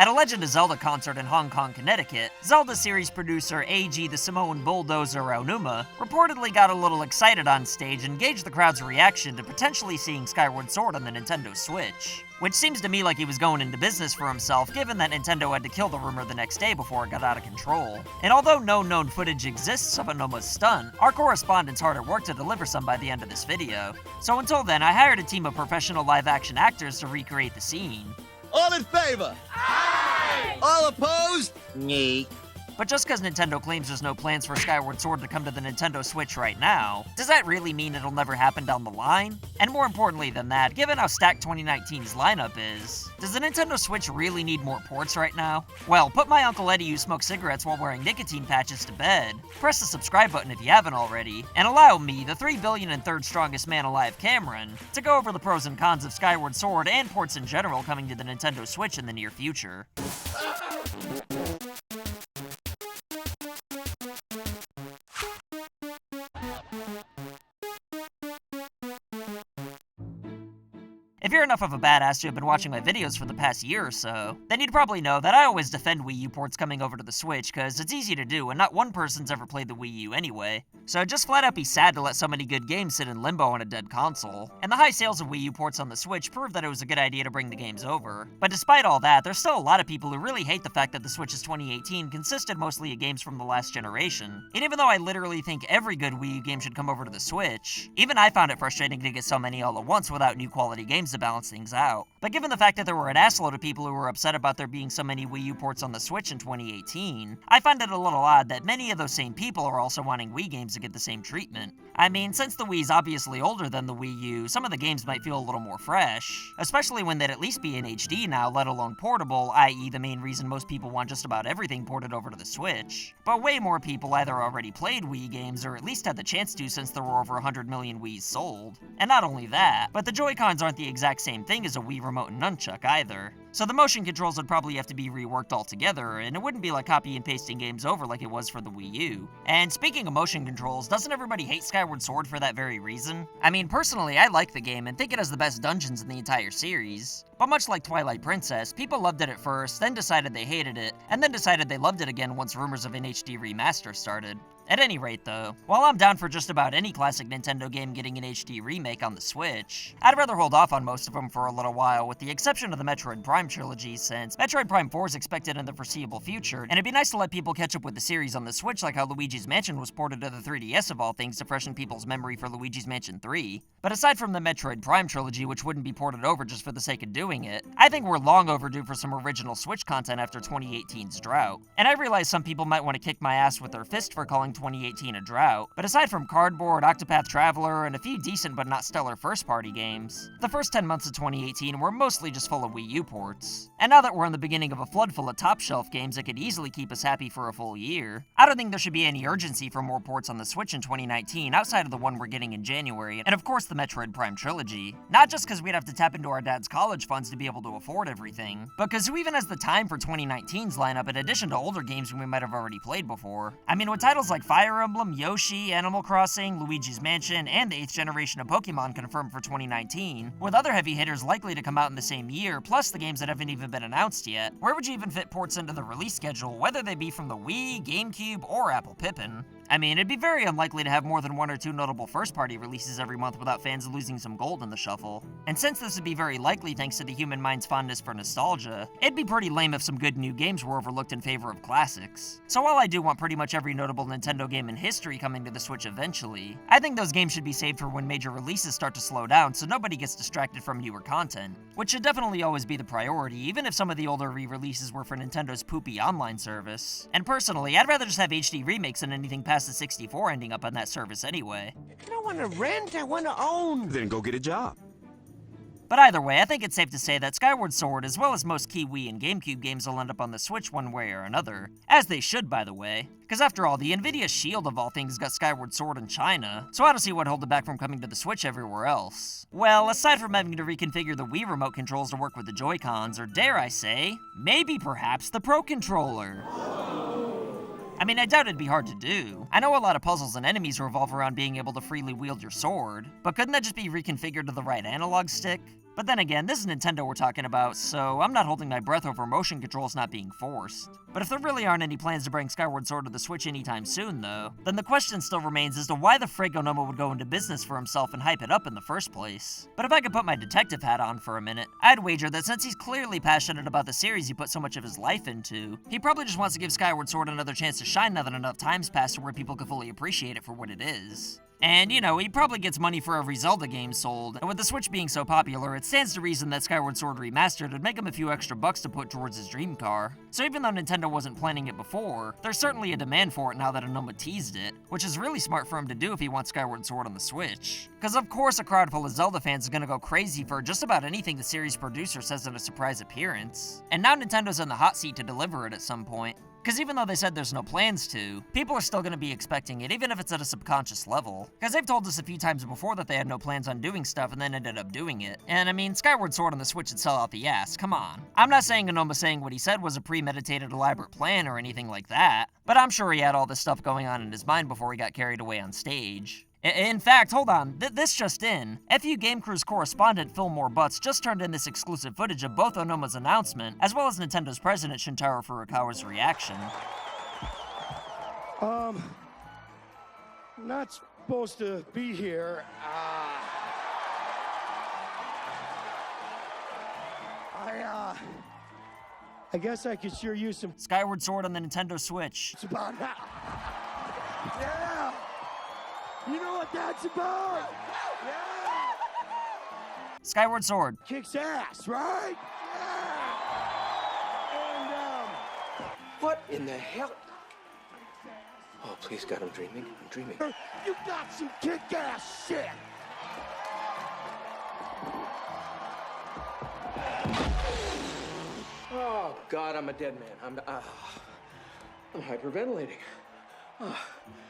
At a Legend of Zelda concert in Hong Kong, Connecticut, Zelda series producer A.G. the Samoan Bulldozer Aonuma reportedly got a little excited on stage and gauged the crowd's reaction to potentially seeing Skyward Sword on the Nintendo Switch. Which seems to me like he was going into business for himself, given that Nintendo had to kill the rumor the next day before it got out of control. And although no known footage exists of Aonuma's stunt, our correspondent's hard at work to deliver some by the end of this video. So until then, I hired a team of professional live-action actors to recreate the scene. All in favor? Aye! All opposed? Nay. But just because Nintendo claims there's no plans for Skyward Sword to come to the Nintendo Switch right now, does that really mean it'll never happen down the line? And more importantly than that, given how stacked 2019's lineup is, does the Nintendo Switch really need more ports right now? Well, put my Uncle Eddie who smokes cigarettes while wearing nicotine patches to bed, press the subscribe button if you haven't already, and allow me, the 3 billion and third strongest man alive Cameron, to go over the pros and cons of Skyward Sword and ports in general coming to the Nintendo Switch in the near future. If you're enough of a badass to have been watching my videos for the past year or so, then you'd probably know that I always defend Wii U ports coming over to the Switch, cause it's easy to do and not one person's ever played the Wii U anyway. So I'd just flat out be sad to let so many good games sit in limbo on a dead console. And the high sales of Wii U ports on the Switch prove that it was a good idea to bring the games over. But despite all that, there's still a lot of people who really hate the fact that the Switch's 2018 consisted mostly of games from the last generation. And even though I literally think every good Wii U game should come over to the Switch, even I found it frustrating to get so many all at once without new quality games to balance things out. But given the fact that there were an assload of people who were upset about there being so many Wii U ports on the Switch in 2018, I find it a little odd that many of those same people are also wanting Wii games to get the same treatment. I mean, since the Wii's obviously older than the Wii U, some of the games might feel a little more fresh, especially when they'd at least be in HD now, let alone portable, i.e. the main reason most people want just about everything ported over to the Switch. But way more people either already played Wii games or at least had the chance to since there were over 100 million Wiis sold. And not only that, but the Joy-Cons aren't the exact same thing as a Wii remote and nunchuck either. So the motion controls would probably have to be reworked altogether, and it wouldn't be like copy and pasting games over like it was for the Wii U. And speaking of motion controls, doesn't everybody hate Skyward Sword for that very reason? I mean, personally, I like the game and think it has the best dungeons in the entire series. But much like Twilight Princess, people loved it at first, then decided they hated it, and then decided they loved it again once rumors of an HD remaster started. At any rate though, while I'm down for just about any classic Nintendo game getting an HD remake on the Switch, I'd rather hold off on most of them for a little while, with the exception of the Metroid Prime trilogy, since Metroid Prime 4 is expected in the foreseeable future, and it'd be nice to let people catch up with the series on the Switch like how Luigi's Mansion was ported to the 3DS of all things to freshen people's memory for Luigi's Mansion 3. But aside from the Metroid Prime trilogy, which wouldn't be ported over just for the sake of doing it, I think we're long overdue for some original Switch content after 2018's drought. And I realize some people might want to kick my ass with their fist for calling 2018 a drought, but aside from Cardboard, Octopath Traveler, and a few decent but not stellar first-party games, the first 10 months of 2018 were mostly just full of Wii U ports. And now that we're in the beginning of a flood full of top-shelf games that could easily keep us happy for a full year, I don't think there should be any urgency for more ports on the Switch in 2019 outside of the one we're getting in January, and of course the Metroid Prime trilogy. Not just because we'd have to tap into our dad's college funds to be able to afford everything, but because who even has the time for 2019's lineup in addition to older games we might have already played before? I mean, with titles like Fire Emblem, Yoshi, Animal Crossing, Luigi's Mansion, and the 8th generation of Pokemon confirmed for 2019, with other heavy hitters likely to come out in the same year, plus the games that haven't even been announced yet, where would you even fit ports into the release schedule, whether they be from the Wii, GameCube, or Apple Pippin? I mean, it'd be very unlikely to have more than one or two notable first-party releases every month without fans losing some gold in the shuffle. And since this would be very likely thanks to the human mind's fondness for nostalgia, it'd be pretty lame if some good new games were overlooked in favor of classics. So while I do want pretty much every notable Nintendo game in history coming to the Switch eventually, I think those games should be saved for when major releases start to slow down so nobody gets distracted from newer content, which should definitely always be the priority, even if some of the older re-releases were for Nintendo's poopy online service. And personally, I'd rather just have HD remakes than anything past the 64 ending up on that service anyway. I don't want to rent, I want to own. Then go get a job. But either way, I think it's safe to say that Skyward Sword, as well as most key Wii and GameCube games, will end up on the Switch one way or another. As they should, by the way. Because after all, the Nvidia Shield of all things got Skyward Sword in China, so I don't see what held it back from coming to the Switch everywhere else. Well, aside from having to reconfigure the Wii remote controls to work with the Joy-Cons, or dare I say, maybe perhaps the Pro Controller. I mean, I doubt it'd be hard to do. I know a lot of puzzles and enemies revolve around being able to freely wield your sword, but couldn't that just be reconfigured to the right analog stick? But then again, this is Nintendo we're talking about, so I'm not holding my breath over motion controls not being forced. But if there really aren't any plans to bring Skyward Sword to the Switch anytime soon, though, then the question still remains as to why the frig Onoma would go into business for himself and hype it up in the first place. But if I could put my detective hat on for a minute, I'd wager that since he's clearly passionate about the series he put so much of his life into, he probably just wants to give Skyward Sword another chance to shine now that enough time's passed to where people can fully appreciate it for what it is. And, you know, he probably gets money for every Zelda game sold, and with the Switch being so popular, it stands to reason that Skyward Sword Remastered would make him a few extra bucks to put towards his dream car. So even though Nintendo wasn't planning it before, there's certainly a demand for it now that Onoma teased it, which is really smart for him to do if he wants Skyward Sword on the Switch. Because of course a crowd full of Zelda fans is gonna go crazy for just about anything the series producer says in a surprise appearance. And now Nintendo's in the hot seat to deliver it at some point. Because even though they said there's no plans to, people are still going to be expecting it, even if it's at a subconscious level. Because they've told us a few times before that they had no plans on doing stuff and then ended up doing it. And I mean, Skyward Sword on the Switch would sell out the ass, come on. I'm not saying Onoma saying what he said was a premeditated elaborate plan or anything like that, but I'm sure he had all this stuff going on in his mind before he got carried away on stage. In fact, hold on, this just in. FUgameCrue's correspondent Phil Butts just turned in this exclusive footage of both Onoma's announcement, as well as Nintendo's president Shintaro Furukawa's reaction. Not supposed to be here. I guess I could sure use some Skyward Sword on the Nintendo Switch. It's about that. Yeah! You know what that's about? Yeah! Skyward Sword. Kicks ass, right? Yeah! And, What in the hell? Oh, please, God, I'm dreaming. I'm dreaming. you got some kick-ass shit! Oh, God, I'm a dead man. I'm hyperventilating.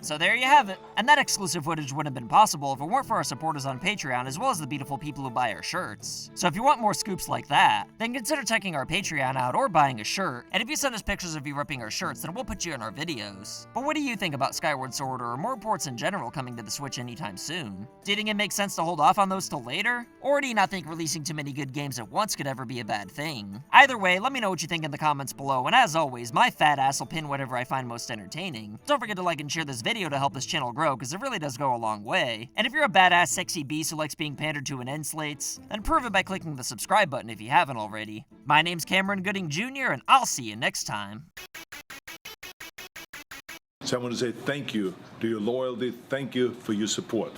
So there you have it. And that exclusive footage wouldn't have been possible if it weren't for our supporters on Patreon, as well as the beautiful people who buy our shirts. So if you want more scoops like that, then consider checking our Patreon out or buying a shirt. And if you send us pictures of you ripping our shirts, then we'll put you in our videos. But what do you think about Skyward Sword or more ports in general coming to the Switch anytime soon? Do you think it makes sense to hold off on those till later? Or do you not think releasing too many good games at once could ever be a bad thing? Either way, let me know what you think in the comments below, and as always, my fat ass will pin whatever I find most entertaining. Don't forget to like and share this video to help this channel grow, because it really does go a long way. And if you're a badass sexy beast who likes being pandered to in end slates, then prove it by clicking the subscribe button if you haven't already. My name's Cameron Gooding Jr., and I'll see you next time. So I want to say thank you to your loyalty, thank you for your support.